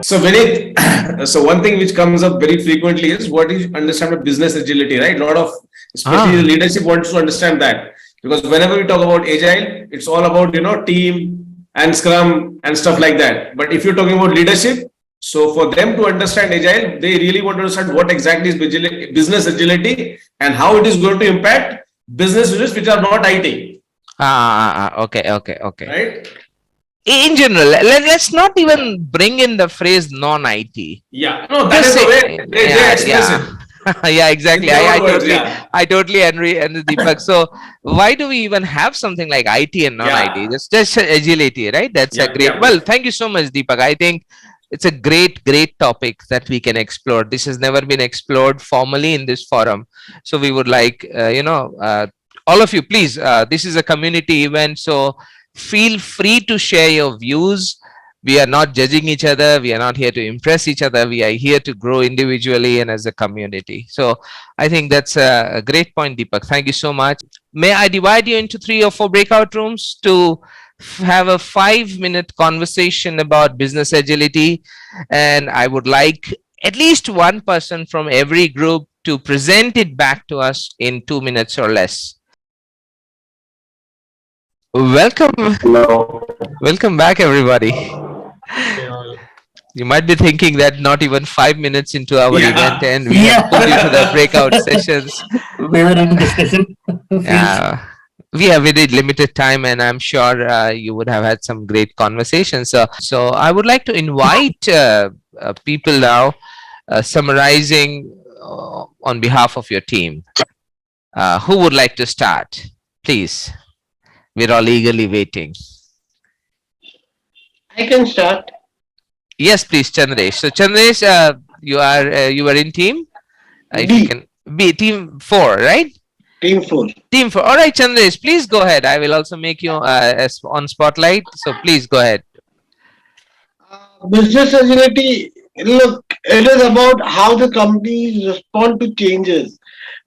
So Vineet, so one thing which comes up very frequently is what is understand of business agility, right? A lot of, especially the Ah, leadership wants to understand that because whenever we talk about agile, it's all about team and scrum and stuff like that. But if you're talking about leadership, so for them to understand agile, they really want to understand what exactly is business agility and how it is going to impact business units which are not IT, okay, okay, okay. right? In general, let's not even bring in the phrase non-IT. Yeah, no, that Just is the say, way they yeah, express yeah. it Yeah, in exactly. their own words. Yeah, I totally agree, and Deepak. So why do we even have something like IT and non-IT? yeah, Just agility, right? That's a yeah, great. yeah. Well, thank you so much, Deepak. I think it's a great topic that we can explore. This has never been explored formally in this forum, so we would like, all of you, please. This is a community event, so feel free to share your views. We are not judging each other. We are not here to impress each other. We are here to grow individually and as a community. So I think that's a great point, Deepak. Thank you so much. May I divide you into 3 or 4 breakout rooms to have a 5-minute conversation about business agility? And I would like at least one person from every group to present it back to us in 2 minutes or less. Welcome, welcome back, everybody. You might be thinking that not even 5 minutes into our event, Yeah. and we have pulled you to the breakout sessions. We were in discussion. Yeah, we have very limited time, and I'm sure you would have had some great conversations. So I would like to invite people now, summarizing on behalf of your team. Who would like to start? Please, we're all eagerly waiting. I can start. Yes, please, Chandresh. So, Chandresh, you are in team. If you D, can be team 4, right? team 4. Team 4. All right, Chandresh, please go ahead. I will also make you on spotlight. So please go ahead. Business agility, look, it is about how the companies respond to changes.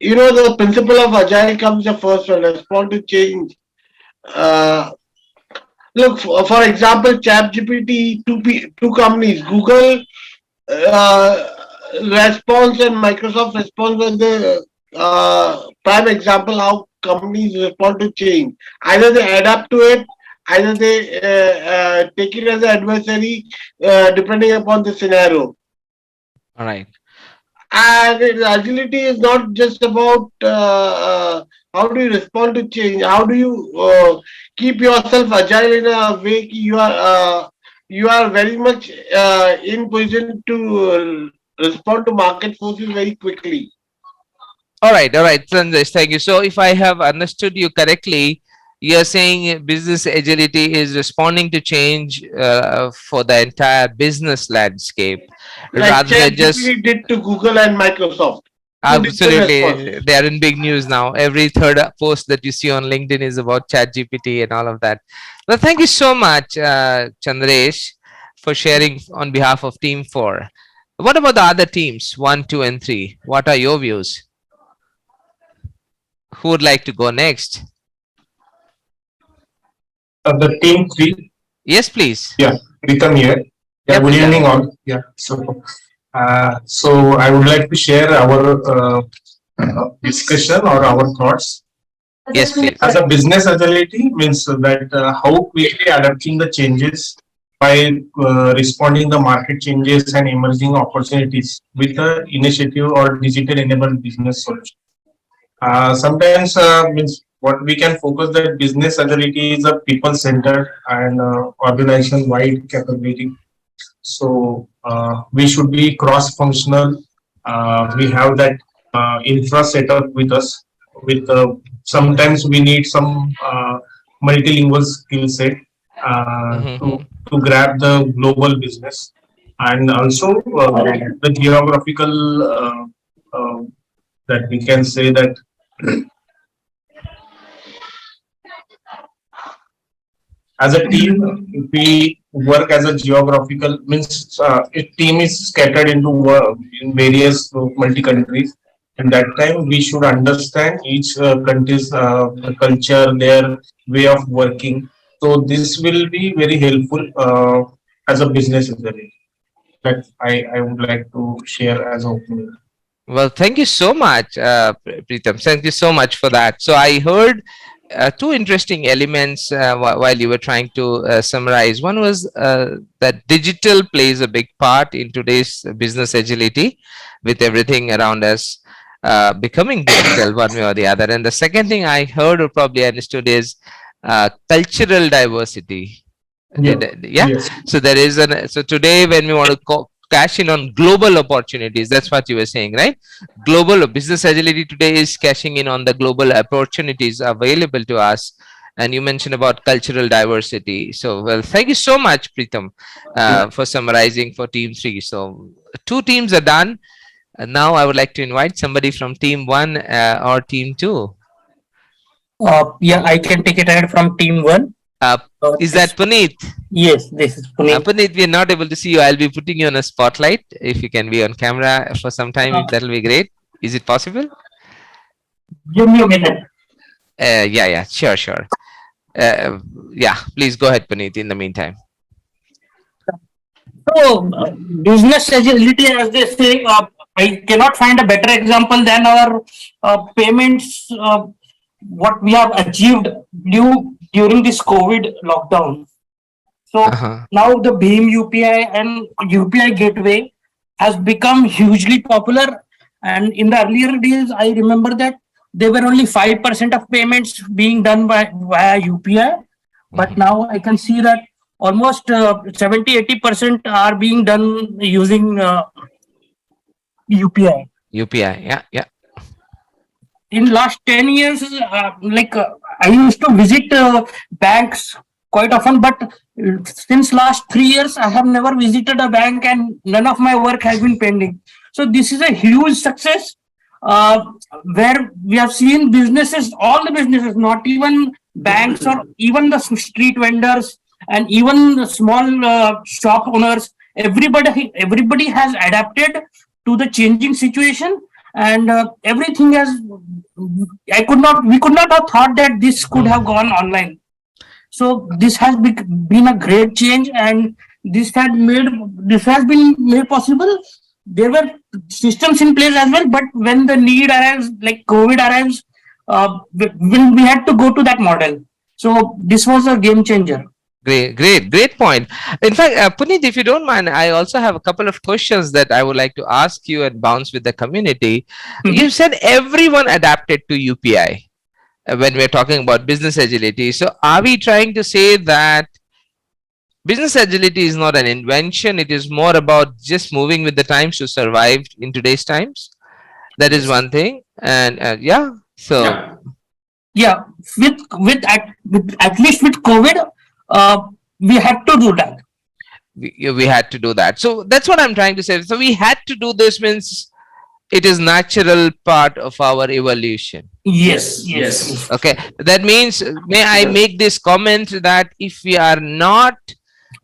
You know, the principle of agile comes the first one, respond to change. Uh, Look, for example, ChatGPT, two companies, Google uh, response and Microsoft response was the prime example how companies respond to change. Either they adapt to it, either they take it as an adversary, depending upon the scenario. All right. And agility is not just about how do you respond to change, how do you keep yourself agile in a way ki you are very much in position to respond to market forces very quickly. All right, Chandresh, thank you. So if I have understood you correctly, you're saying business agility is responding to change for the entire business landscape Like rather than just. ChatGPT did to Google and Microsoft. Two different Absolutely, responses. they are in big news now. Every third post that you see on LinkedIn is about ChatGPT and all of that. Well, thank you so much, Chandresh, for sharing on behalf of Team 4. What about the other teams, 1, 2, and 3? What are your views? Who would like to go next? The team 3. Yes, please. Yeah, Pritam here. Yeah, Yep, good yeah. evening all. Yeah, so I would like to share our discussion or our thoughts. Yes, please. As a business agility means that how quickly adapting the changes by responding the market changes and emerging opportunities with the initiative or digital enabled business solution. Sometimes means what we can focus that business agility is a people centered and organization wide capability. So we should be cross functional. We have that infra setup with us. With sometimes we need some multilingual skill set Mm-hmm. to grab the global business, and also the geographical that we can say that as a team, if we work as a geographical means a team is scattered into in various multi countries, and that time we should understand each country's culture, their way of working. So this will be very helpful as a business agent. that I would like to share as opening. Well, thank you so much, Preetham. Thank you so much for that. So I heard two interesting elements while you were trying to summarize. One was that digital plays a big part in today's business agility, with everything around us becoming digital one way or the other. And the second thing I heard or probably understood is cultural diversity. Yeah. Yes. So there is so today when we want to cash in on global opportunities, that's what you were saying, right? Global business agility today is cashing in on the global opportunities available to us. And you mentioned about cultural diversity. So, well, thank you so much, Preetham, for summarizing for team 3. So 2 teams are done. And now I would like to invite somebody from team 1 or team 2. Yeah, I can take it ahead from team 1. Is that Puneet? Yes, this is Puneet. Puneet, we are not able to see you. I'll be putting you on a spotlight. If you can be on camera for some time, that'll be great. Is it possible? Give me a minute. Yeah, sure. Yeah, please go ahead, Puneet, in the meantime. So, business agility, as they say, I cannot find a better example than our payments, what we have achieved during this COVID lockdown. So now the Beam UPI and UPI gateway has become hugely popular. And in the earlier days, I remember that there were only 5% of payments being done via UPI. But now I can see that almost 70-80% are being done using UPI. UPI, yeah. In last 10 years, I used to visit banks quite often, but since last 3 years, I have never visited a bank and none of my work has been pending. So this is a huge success where we have seen businesses, all the businesses, not even banks or even the street vendors and even the small shop owners, everybody has adapted to the changing situation. And everything has, we could not have thought that this could have gone online. So this has been a great change, and this has been made possible. There were systems in place as well, but when the need arrives, like COVID arrives, we had to go to that model. So this was a game changer. Great point. In fact, Puneet, if you don't mind, I also have a couple of questions that I would like to ask you and bounce with the community. You said everyone adapted to UPI when we're talking about business agility. So are we trying to say that business agility is not an invention? It is more about just moving with the times to survive in today's times. That is one thing. And with at least with COVID, we had to do that. We had to do that. So that's what I'm trying to say. So we had to do this means it is natural part of our evolution. Yes. Okay. That means, may I make this comment that if we are not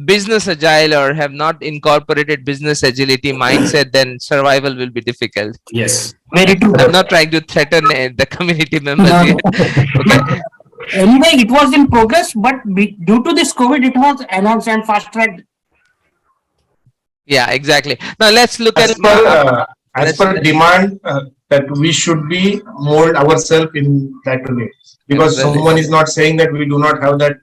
business agile or have not incorporated business agility mindset, then survival will be difficult. Yes. Very true. I'm not trying to threaten the community members here. Okay. Anyway, it was in progress, but due to this COVID, it was enhanced and fast-tracked. Yeah, exactly. Now let's look as per demand that we should be mold ourselves in that way, because someone is not saying that we do not have that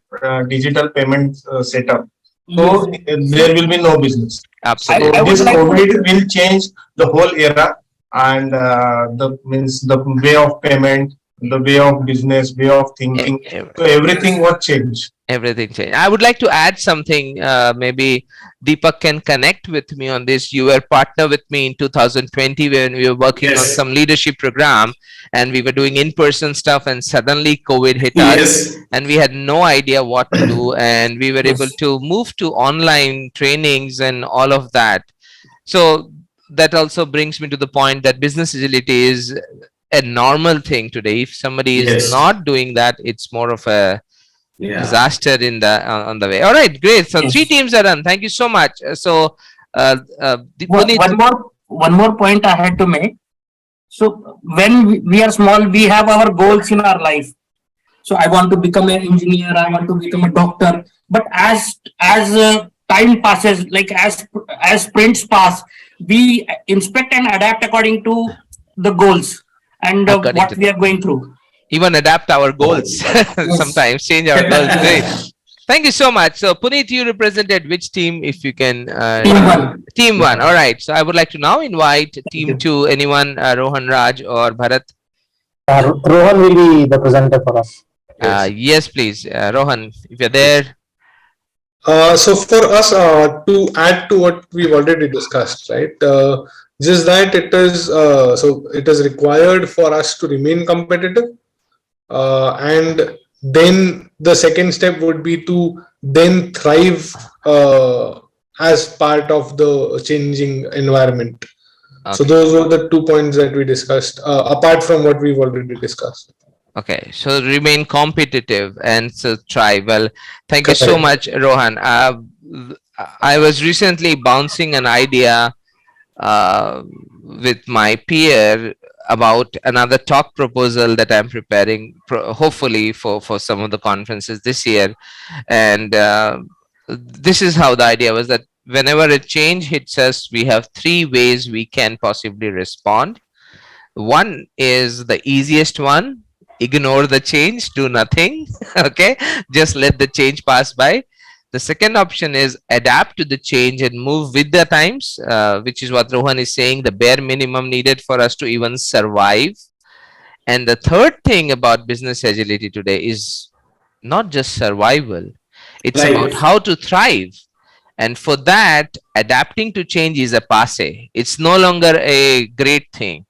digital payment setup. So there will be no business. Absolutely. So this COVID will change the whole era, and the way of payment, the way of business, way of thinking. So everything was changed. Everything changed. I would like to add something. Maybe Deepak can connect with me on this. You were partner with me in 2020 when we were working on some leadership program, and we were doing in-person stuff, and suddenly COVID hit us, and we had no idea what to do, and we were able to move to online trainings and all of that. So that also brings me to the point that business agility is a normal thing today. If somebody is not doing that, it's more of a disaster in the on the way. All right, great. So 3 teams are done. Thank you so much. So one more point I had to make. So when we are small, we have our goals in our life. So I want to become an engineer, I want to become a doctor. But as time passes, like as sprints pass, we inspect and adapt according to the goals and According what to we are going through. even adapt our goals, Yes. sometimes change our goals. Great. Thank you so much. So Puneet, you represented which team, if you can? Team one. Team one. All right. So I would like to now invite team two. Anyone? Rohan, Raj, or Bharat? Rohan will be the presenter for us. Yes, please. Rohan, if you're there. So for us, to add to what we've already discussed, right? Just that it is so it is required for us to remain competitive, and then the second step would be to then thrive as part of the changing environment. So Okay. those were the 2 points that we discussed, apart from what we've already discussed. Okay, so remain competitive and so try. Well, thank you so Correct. much, Rohan. I was recently bouncing an idea with my peer about another talk proposal that I'm preparing, hopefully for some of the conferences this year. And this is how the idea was, that whenever a change hits us, we have three ways we can possibly respond. One is the easiest one: ignore the change, do nothing. Okay, just let the change pass by. The second option is adapt to the change and move with the times, which is what Rohan is saying, the bare minimum needed for us to even survive. And the third thing about business agility today is not just survival, it's about Right. how to thrive. And for that, adapting to change is a passe. It's no longer a great thing.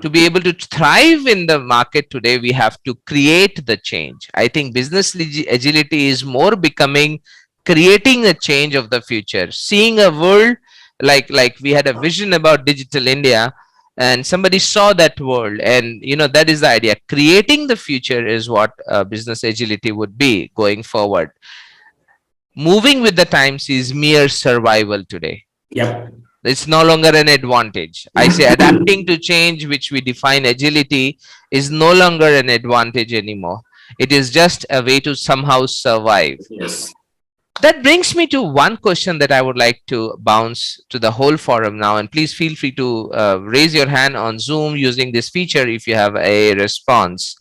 To be able to thrive in the market today, we have to create the change. I think business agility is more becoming creating a change of the future, seeing a world like we had a vision about digital India, and somebody saw that world, and that is the idea. Creating the future is what business agility would be going forward. Moving with the times is mere survival today. Yep. It's no longer an advantage. I say adapting to change, which we define agility, is no longer an advantage anymore. It is just a way to somehow survive. Yes. That brings me to one question that I would like to bounce to the whole forum now. And please feel free to raise your hand on Zoom using this feature if you have a response.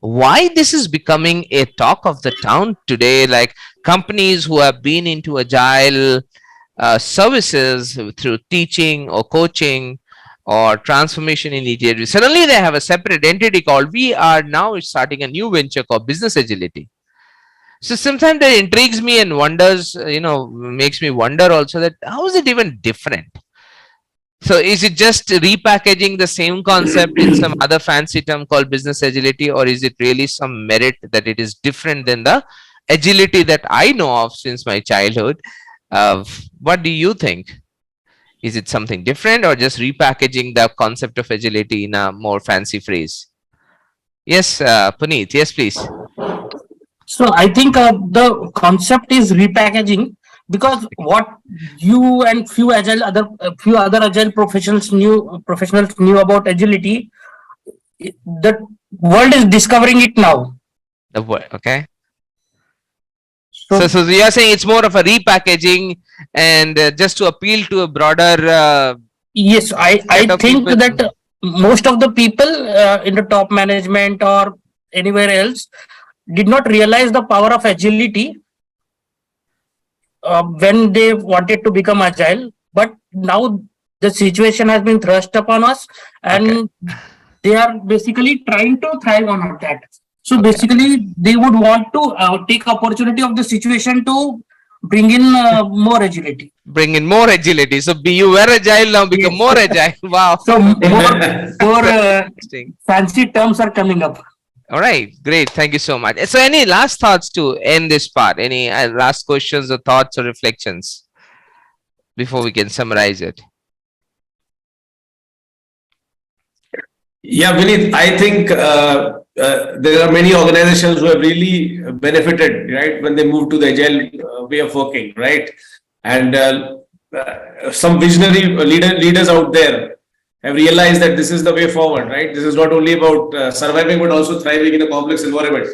Why this is becoming a talk of the town today? Like companies who have been into agile services through teaching or coaching or transformation initiatives, suddenly they have a separate entity called, we are now starting a new venture called business agility. So sometimes that intrigues me and wonders, makes me wonder also, that how is it even different? So is it just repackaging the same concept in some other fancy term called business agility, or is it really some merit that it is different than the agility that I know of since my childhood? What do you think? Is it something different, or just repackaging the concept of agility in a more fancy phrase? Yes, Puneet. Yes, please. So I think the concept is repackaging, because what you and few other agile professionals knew about agility, the world is discovering it now. The word, okay. So, So you are saying it's more of a repackaging and just to appeal to a broader. yes, I of think people. that most of the people in the top management or anywhere else did not realize the power of agility when they wanted to become agile. But now the situation has been thrust upon us, and they are basically trying to thrive on that. So basically, they would want to take opportunity of the situation to bring in more agility. Bring in more agility. So you were agile, now become Yes. more agile. Wow. So more Interesting. fancy terms are coming up. All right, great. Thank you so much. So any last thoughts to end this part? Any last questions or thoughts or reflections before we can summarize it? Yeah, Vineet, I think there are many organizations who have really benefited, right, when they move to the agile way of working, right? And some visionary leaders out there have realized that this is the way forward, right? This is not only about surviving, but also thriving in a complex environment.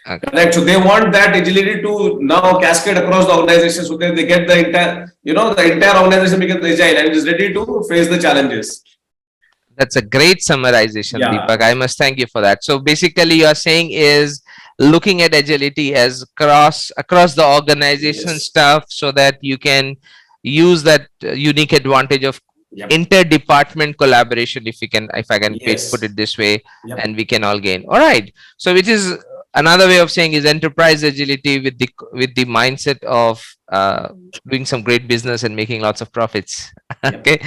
Okay. Correct. So they want that agility to now cascade across the organization so that they get the entire, the entire organization becomes agile and is ready to face the challenges. That's a great summarization, Yeah. Deepak. I must thank you for that. So basically, you are saying is looking at agility as across the organization Yes. stuff, so that you can use that unique advantage of Yep. interdepartment collaboration, if I can Yes. put it this way, Yep. and we can all gain. All right. So which is another way of saying is enterprise agility with the mindset of doing some great business and making lots of profits. Yep. Okay.